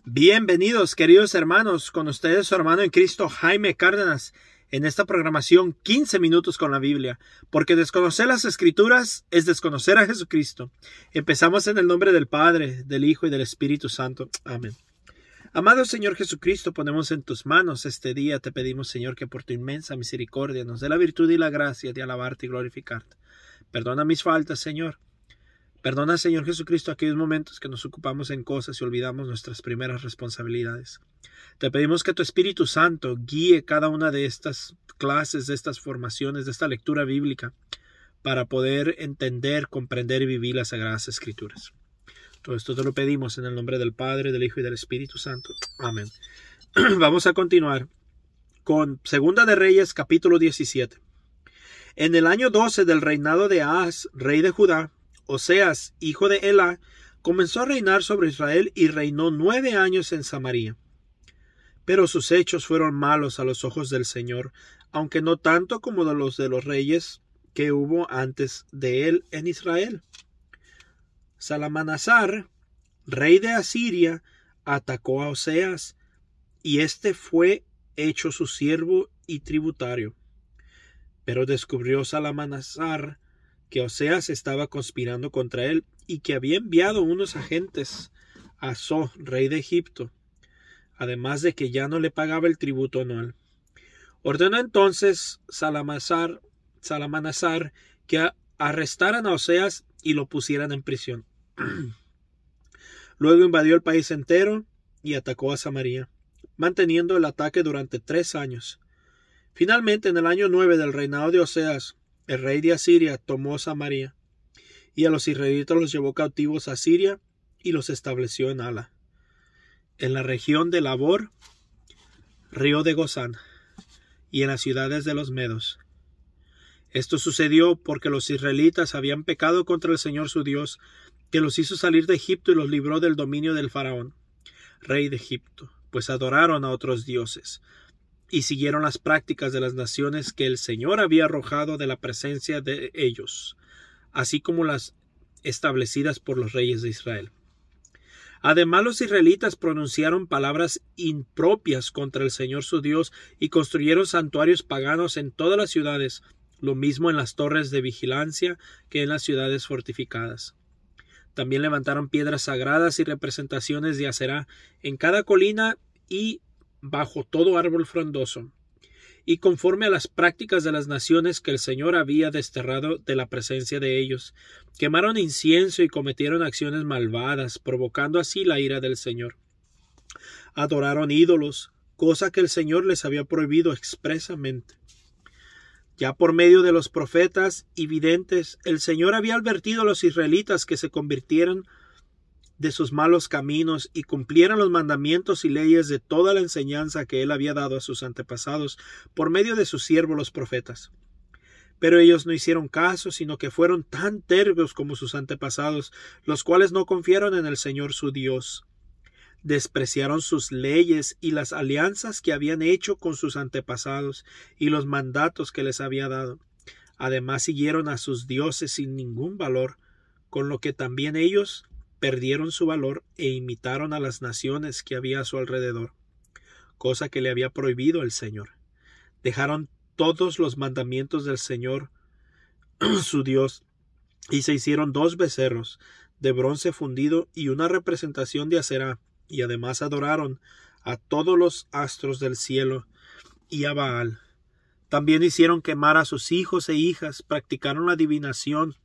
Bienvenidos, queridos hermanos, con ustedes su hermano en Cristo, Jaime Cárdenas, en esta programación 15 minutos con la Biblia, porque desconocer las Escrituras es desconocer a Jesucristo. Empezamos en el nombre del Padre, del Hijo y del Espíritu Santo. Amén. Amado Señor Jesucristo, ponemos en tus manos este día. Te pedimos, Señor, que por tu inmensa misericordia nos dé la virtud y la gracia de alabarte y glorificarte. Perdona mis faltas, Señor. Perdona, Señor Jesucristo, aquellos momentos que nos ocupamos en cosas y olvidamos nuestras primeras responsabilidades. Te pedimos que tu Espíritu Santo guíe cada una de estas clases, de estas formaciones, de esta lectura bíblica, para poder entender, comprender y vivir las Sagradas Escrituras. Todo esto te lo pedimos en el nombre del Padre, del Hijo y del Espíritu Santo. Amén. Vamos a continuar con Segunda de Reyes, capítulo 17. En el año 12 del reinado de Ahaz, rey de Judá, Oseas, hijo de Elá, comenzó a reinar sobre Israel y reinó 9 años en Samaria. Pero sus hechos fueron malos a los ojos del Señor, aunque no tanto como los de los reyes que hubo antes de él en Israel. Salmanasar, rey de Asiria, atacó a Oseas, y éste fue hecho su siervo y tributario. Pero descubrió Salmanasar que Oseas estaba conspirando contra él y que había enviado unos agentes a So, rey de Egipto, además de que ya no le pagaba el tributo anual. Ordenó entonces Salmanasar que arrestaran a Oseas y lo pusieran en prisión. Luego invadió el país entero y atacó a Samaria, manteniendo el ataque durante 3 años. Finalmente, en el año 9 del reinado de Oseas, el rey de Asiria tomó Samaria, y a los israelitas los llevó cautivos a Siria y los estableció en Hala, en la región de Labor, río de Gozán, y en las ciudades de los medos. Esto sucedió porque los israelitas habían pecado contra el Señor su Dios, que los hizo salir de Egipto y los libró del dominio del faraón, rey de Egipto, pues adoraron a otros dioses y siguieron las prácticas de las naciones que el Señor había arrojado de la presencia de ellos, así como las establecidas por los reyes de Israel. Además, los israelitas pronunciaron palabras impropias contra el Señor su Dios y construyeron santuarios paganos en todas las ciudades, lo mismo en las torres de vigilancia que en las ciudades fortificadas. También levantaron piedras sagradas y representaciones de Aserá en cada colina y bajo todo árbol frondoso, y conforme a las prácticas de las naciones que el Señor había desterrado de la presencia de ellos, quemaron incienso y cometieron acciones malvadas, provocando así la ira del Señor. Adoraron ídolos, cosa que el Señor les había prohibido expresamente. Ya por medio de los profetas y videntes, el Señor había advertido a los israelitas que se convirtieran de sus malos caminos y cumplieran los mandamientos y leyes de toda la enseñanza que él había dado a sus antepasados por medio de sus siervos los profetas. Pero ellos no hicieron caso, sino que fueron tan tercos como sus antepasados, los cuales no confiaron en el Señor su Dios. Despreciaron sus leyes y las alianzas que habían hecho con sus antepasados y los mandatos que les había dado. Además siguieron a sus dioses sin ningún valor, con lo que también ellos perdieron su valor e imitaron a las naciones que había a su alrededor, cosa que le había prohibido el Señor. Dejaron todos los mandamientos del Señor su Dios y se hicieron 2 becerros de bronce fundido y una representación de Aserá, y además adoraron a todos los astros del cielo y a Baal. También hicieron quemar a sus hijos e hijas, practicaron la adivinación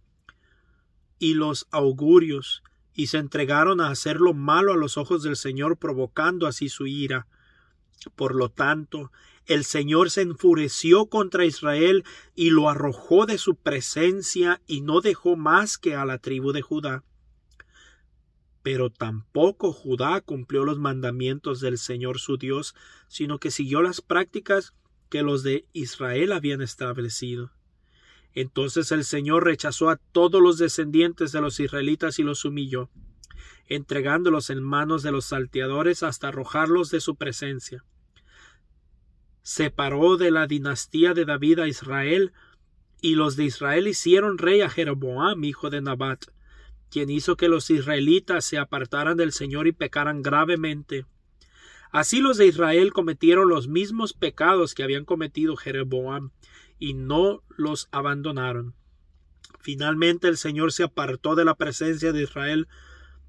y los augurios, y se entregaron a hacer lo malo a los ojos del Señor, provocando así su ira. Por lo tanto, el Señor se enfureció contra Israel y lo arrojó de su presencia y no dejó más que a la tribu de Judá. Pero tampoco Judá cumplió los mandamientos del Señor su Dios, sino que siguió las prácticas que los de Israel habían establecido. Entonces el Señor rechazó a todos los descendientes de los israelitas y los humilló, entregándolos en manos de los salteadores hasta arrojarlos de su presencia. Separó de la dinastía de David a Israel, y los de Israel hicieron rey a Jeroboam, hijo de Nabat, quien hizo que los israelitas se apartaran del Señor y pecaran gravemente. Así los de Israel cometieron los mismos pecados que habían cometido Jeroboam, y no los abandonaron. Finalmente el Señor se apartó de la presencia de Israel,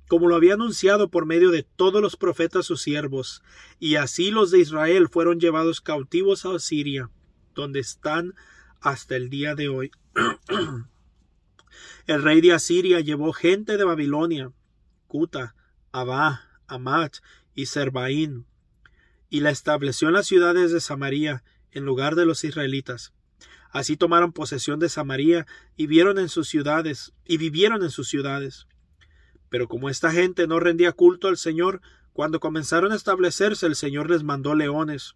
como lo había anunciado por medio de todos los profetas sus siervos, y así los de Israel fueron llevados cautivos a Asiria, donde están hasta el día de hoy. El rey de Asiria llevó gente de Babilonia, Cuta, Abá, Amat y Serbaín, y la estableció en las ciudades de Samaria, en lugar de los israelitas. Así tomaron posesión de Samaria y vivieron en sus ciudades. Pero como esta gente no rendía culto al Señor, cuando comenzaron a establecerse, el Señor les mandó leones,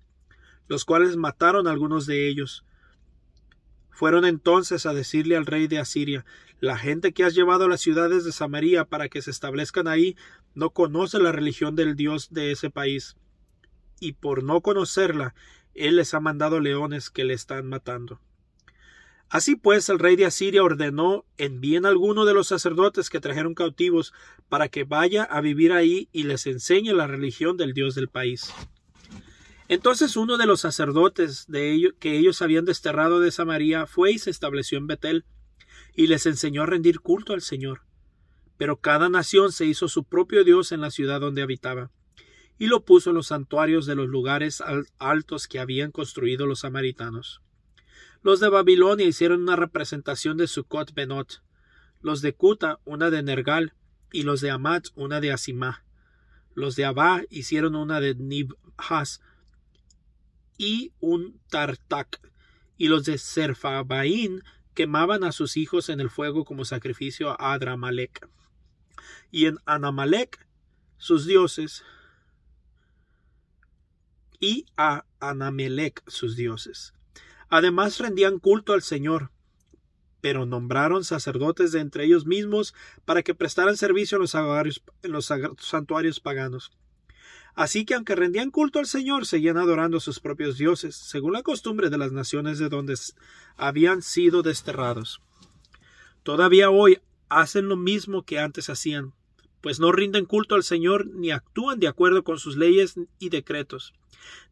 los cuales mataron a algunos de ellos. Fueron entonces a decirle al rey de Asiria: la gente que has llevado a las ciudades de Samaria para que se establezcan ahí no conoce la religión del Dios de ese país, y por no conocerla, él les ha mandado leones que le están matando. Así pues, el rey de Asiria ordenó: envíen a alguno de los sacerdotes que trajeron cautivos para que vaya a vivir ahí y les enseñe la religión del Dios del país. Entonces uno de los sacerdotes que ellos habían desterrado de Samaria fue y se estableció en Betel, y les enseñó a rendir culto al Señor. Pero cada nación se hizo su propio Dios en la ciudad donde habitaba, y lo puso en los santuarios de los lugares altos que habían construido los samaritanos. Los de Babilonia hicieron una representación de Sucot Benot, los de Cuta una de Nergal, y los de Amat una de Asimá. Los de Abá hicieron una de Nibhaz y un Tartak, y los de Serfabaín quemaban a sus hijos en el fuego como sacrificio a Adramalek. Y en Anamalek sus dioses, y a Anamelec sus dioses. Además rendían culto al Señor, pero nombraron sacerdotes de entre ellos mismos para que prestaran servicio en los santuarios paganos. Así que aunque rendían culto al Señor, seguían adorando a sus propios dioses, según la costumbre de las naciones de donde habían sido desterrados. Todavía hoy hacen lo mismo que antes hacían, pues no rinden culto al Señor ni actúan de acuerdo con sus leyes y decretos,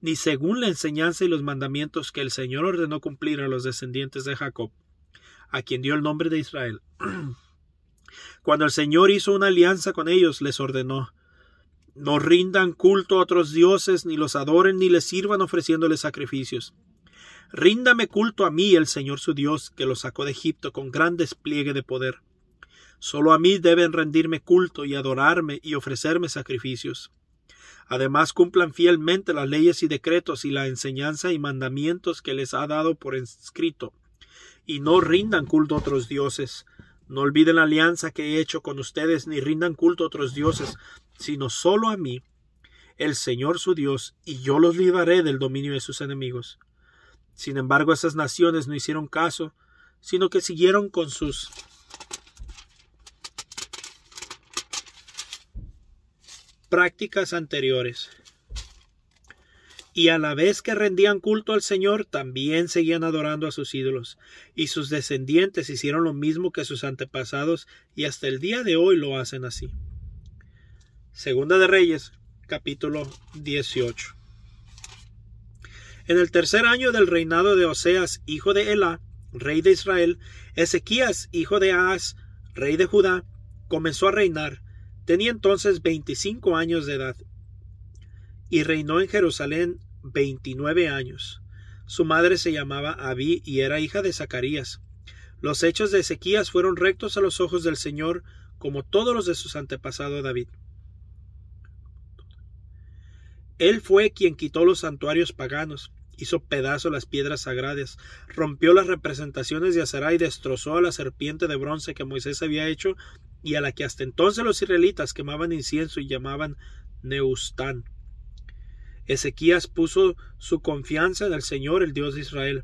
ni según la enseñanza y los mandamientos que el Señor ordenó cumplir a los descendientes de Jacob, a quien dio el nombre de Israel. Cuando el Señor hizo una alianza con ellos, les ordenó: no rindan culto a otros dioses, ni los adoren, ni les sirvan ofreciéndoles sacrificios. Ríndame culto a mí, el Señor su Dios, que los sacó de Egipto con gran despliegue de poder. Solo a mí deben rendirme culto y adorarme y ofrecerme sacrificios. Además, cumplan fielmente las leyes y decretos y la enseñanza y mandamientos que les ha dado por escrito, y no rindan culto a otros dioses. No olviden la alianza que he hecho con ustedes, ni rindan culto a otros dioses, sino solo a mí, el Señor su Dios, y yo los libraré del dominio de sus enemigos. Sin embargo, esas naciones no hicieron caso, sino que siguieron con sus prácticas anteriores. Y a la vez que rendían culto al Señor, también seguían adorando a sus ídolos, y sus descendientes hicieron lo mismo que sus antepasados, y hasta el día de hoy lo hacen así. Segunda de Reyes, capítulo 18. En el tercer año del reinado de Oseas, hijo de Elá, rey de Israel, Ezequías, hijo de Ahaz, rey de Judá, comenzó a reinar. Tenía entonces 25 años de edad, y reinó en Jerusalén 29 años. Su madre se llamaba Abí y era hija de Zacarías. Los hechos de Ezequías fueron rectos a los ojos del Señor, como todos los de sus antepasados David. Él fue quien quitó los santuarios paganos, hizo pedazos las piedras sagradas, rompió las representaciones de Aserá y destrozó a la serpiente de bronce que Moisés había hecho y a la que hasta entonces los israelitas quemaban incienso y llamaban Neustán. Ezequías puso su confianza en el Señor, el Dios de Israel.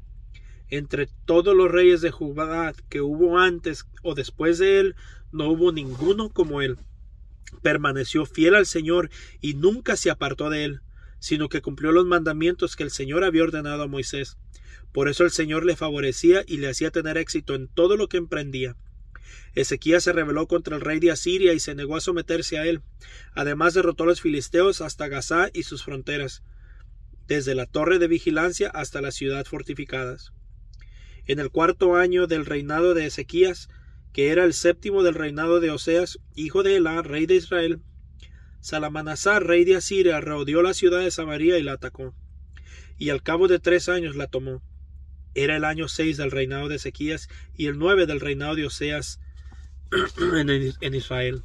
Entre todos los reyes de Judá que hubo antes o después de él, no hubo ninguno como él. Permaneció fiel al Señor y nunca se apartó de él, sino que cumplió los mandamientos que el Señor había ordenado a Moisés. Por eso el Señor le favorecía y le hacía tener éxito en todo lo que emprendía. Ezequías se rebeló contra el rey de Asiria y se negó a someterse a él. Además derrotó a los filisteos hasta Gazá y sus fronteras, desde la torre de vigilancia hasta la ciudad fortificadas. En el 4º año del reinado de Ezequías, que era el 7º del reinado de Oseas, hijo de Elá, rey de Israel, Salmanasar, rey de Asiria, rodeó la ciudad de Samaria y la atacó, y al cabo de 3 años la tomó. Era el año 6 del reinado de Ezequías y el 9 del reinado de Oseas en Israel.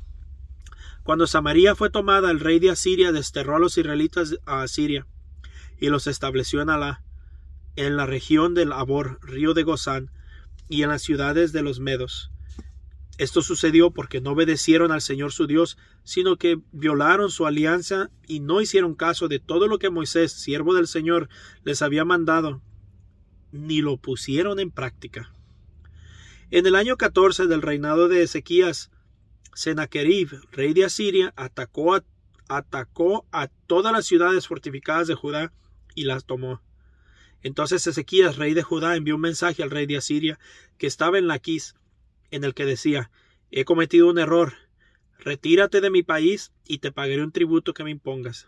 Cuando Samaria fue tomada, el rey de Asiria desterró a los israelitas a Asiria y los estableció en Alá, en la región del Abor, río de Gozán, y en las ciudades de los medos. Esto sucedió porque no obedecieron al Señor su Dios, sino que violaron su alianza y no hicieron caso de todo lo que Moisés, siervo del Señor, les había mandado, ni lo pusieron en práctica. En el año 14 del reinado de Ezequías, Sennacherib, rey de Asiria, atacó a todas las ciudades fortificadas de Judá y las tomó. Entonces Ezequías, rey de Judá, envió un mensaje al rey de Asiria, que estaba en Laquis, en el que decía: he cometido un error, retírate de mi país y te pagaré un tributo que me impongas.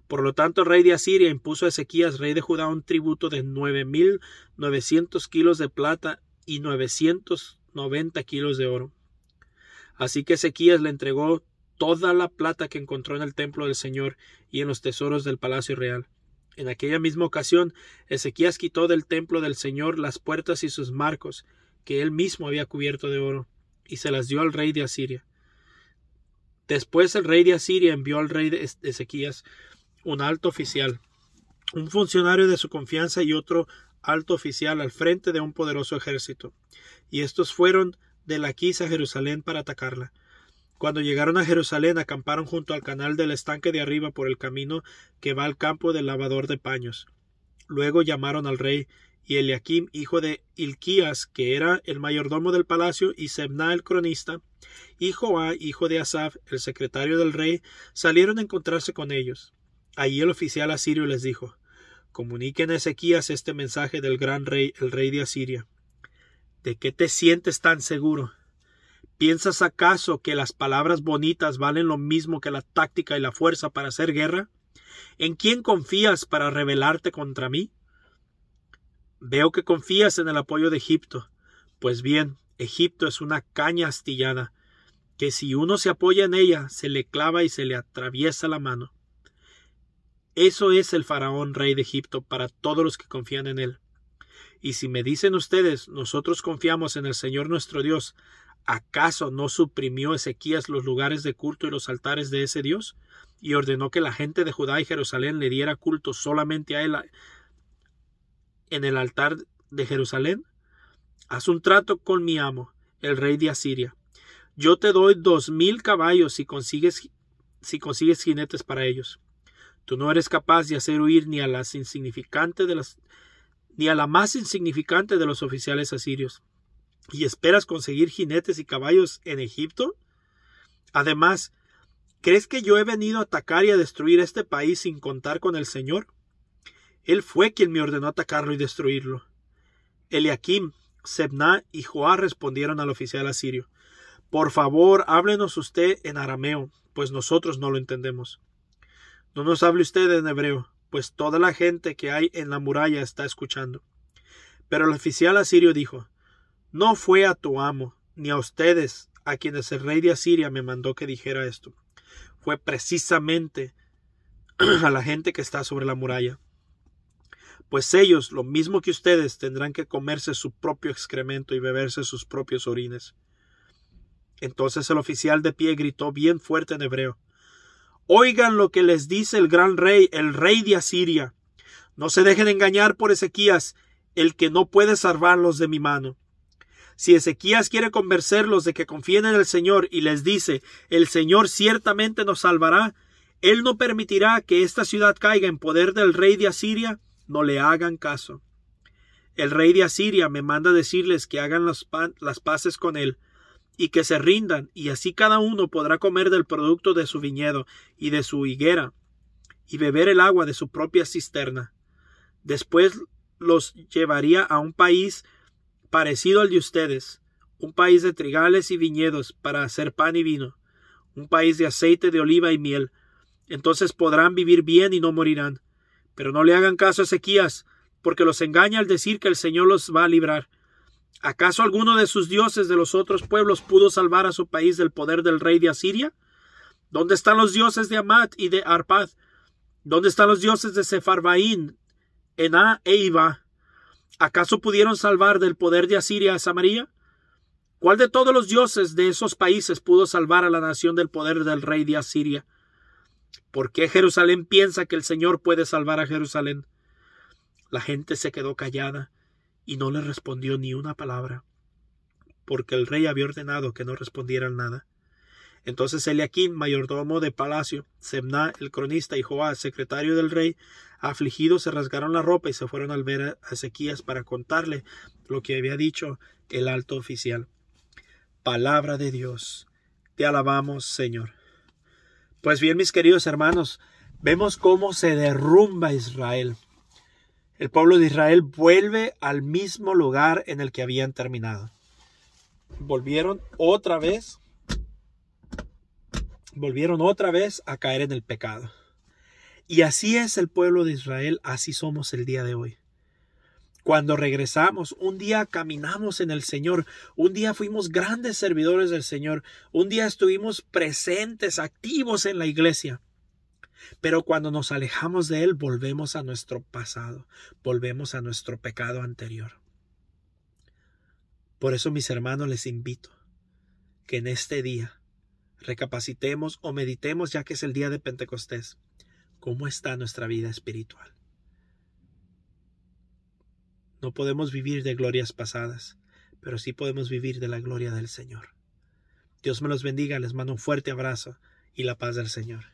Por lo tanto, el rey de Asiria impuso a Ezequías, rey de Judá, un tributo de 9,900 kilos de plata y 990 kilos de oro. Así que Ezequías le entregó toda la plata que encontró en el templo del Señor y en los tesoros del palacio real. En aquella misma ocasión, Ezequías quitó del templo del Señor las puertas y sus marcos, que él mismo había cubierto de oro, y se las dio al rey de Asiria. Después el rey de Asiria envió al rey de Ezequías un alto oficial, un funcionario de su confianza y otro alto oficial al frente de un poderoso ejército, y estos fueron de Laquis a Jerusalén para atacarla. Cuando llegaron a Jerusalén, acamparon junto al canal del estanque de arriba por el camino que va al campo del lavador de paños. Luego llamaron al rey, y Eliakim, hijo de Hilquías, que era el mayordomo del palacio, y Sebna el cronista, y Joá, hijo de Asaf, el secretario del rey, salieron a encontrarse con ellos. Allí el oficial asirio les dijo: comuniquen a Ezequías este mensaje del gran rey, el rey de Asiria. ¿De qué te sientes tan seguro? ¿Piensas acaso que las palabras bonitas valen lo mismo que la táctica y la fuerza para hacer guerra? ¿En quién confías para rebelarte contra mí? Veo que confías en el apoyo de Egipto. Pues bien, Egipto es una caña astillada, que si uno se apoya en ella, se le clava y se le atraviesa la mano. Eso es el faraón, rey de Egipto, para todos los que confían en él. Y si me dicen ustedes: nosotros confiamos en el Señor nuestro Dios, ¿acaso no suprimió Ezequías los lugares de culto y los altares de ese Dios? Y ordenó que la gente de Judá y Jerusalén le diera culto solamente a él en el altar de Jerusalén. Haz un trato con mi amo, el rey de Asiria. Yo te doy 2,000 caballos si consigues jinetes para ellos. Tú no eres capaz de hacer huir ni a la más insignificante de los oficiales asirios. ¿Y esperas conseguir jinetes y caballos en Egipto? Además, ¿crees que yo he venido a atacar y a destruir este país sin contar con el Señor? Él fue quien me ordenó atacarlo y destruirlo. Eliakim, Sebna y Joá respondieron al oficial asirio: por favor, háblenos usted en arameo, pues nosotros no lo entendemos. No nos hable usted en hebreo, pues toda la gente que hay en la muralla está escuchando. Pero el oficial asirio dijo: no fue a tu amo, ni a ustedes, a quienes el rey de Asiria me mandó que dijera esto. Fue precisamente a la gente que está sobre la muralla. Pues ellos, lo mismo que ustedes, tendrán que comerse su propio excremento y beberse sus propios orines. Entonces el oficial de pie gritó bien fuerte en hebreo: oigan lo que les dice el gran rey, el rey de Asiria. No se dejen engañar por Ezequías, el que no puede salvarlos de mi mano. Si Ezequías quiere convencerlos de que confíen en el Señor y les dice: el Señor ciertamente nos salvará, él no permitirá que esta ciudad caiga en poder del rey de Asiria. No le hagan caso. El rey de Asiria me manda decirles que hagan las paces con él y que se rindan, y así cada uno podrá comer del producto de su viñedo y de su higuera y beber el agua de su propia cisterna. Después los llevaría a un país parecido al de ustedes, un país de trigales y viñedos para hacer pan y vino, un país de aceite de oliva y miel. Entonces podrán vivir bien y no morirán. Pero no le hagan caso a Ezequías, porque los engaña al decir que el Señor los va a librar. ¿Acaso alguno de sus dioses de los otros pueblos pudo salvar a su país del poder del rey de Asiria? ¿Dónde están los dioses de Amat y de Arpad? ¿Dónde están los dioses de Sefarvaín, Ená e Iva? ¿Acaso pudieron salvar del poder de Asiria a Samaria? ¿Cuál de todos los dioses de esos países pudo salvar a la nación del poder del rey de Asiria? ¿Por qué Jerusalén piensa que el Señor puede salvar a Jerusalén? La gente se quedó callada y no le respondió ni una palabra, porque el rey había ordenado que no respondieran nada. Entonces Eliaquim, mayordomo de palacio, Sebna, el cronista, y Joás, secretario del rey, afligidos, se rasgaron la ropa y se fueron al ver a Ezequías para contarle lo que había dicho el alto oficial. Palabra de Dios. Te alabamos, Señor. Pues bien, mis queridos hermanos, vemos cómo se derrumba Israel. El pueblo de Israel vuelve al mismo lugar en el que habían terminado. Volvieron otra vez a caer en el pecado. Y así es el pueblo de Israel, así somos el día de hoy. Cuando regresamos, un día caminamos en el Señor, un día fuimos grandes servidores del Señor, un día estuvimos presentes, activos en la iglesia. Pero cuando nos alejamos de Él, volvemos a nuestro pasado, volvemos a nuestro pecado anterior. Por eso, mis hermanos, les invito que en este día recapacitemos o meditemos, ya que es el día de Pentecostés, cómo está nuestra vida espiritual. No podemos vivir de glorias pasadas, pero sí podemos vivir de la gloria del Señor. Dios me los bendiga, les mando un fuerte abrazo y la paz del Señor.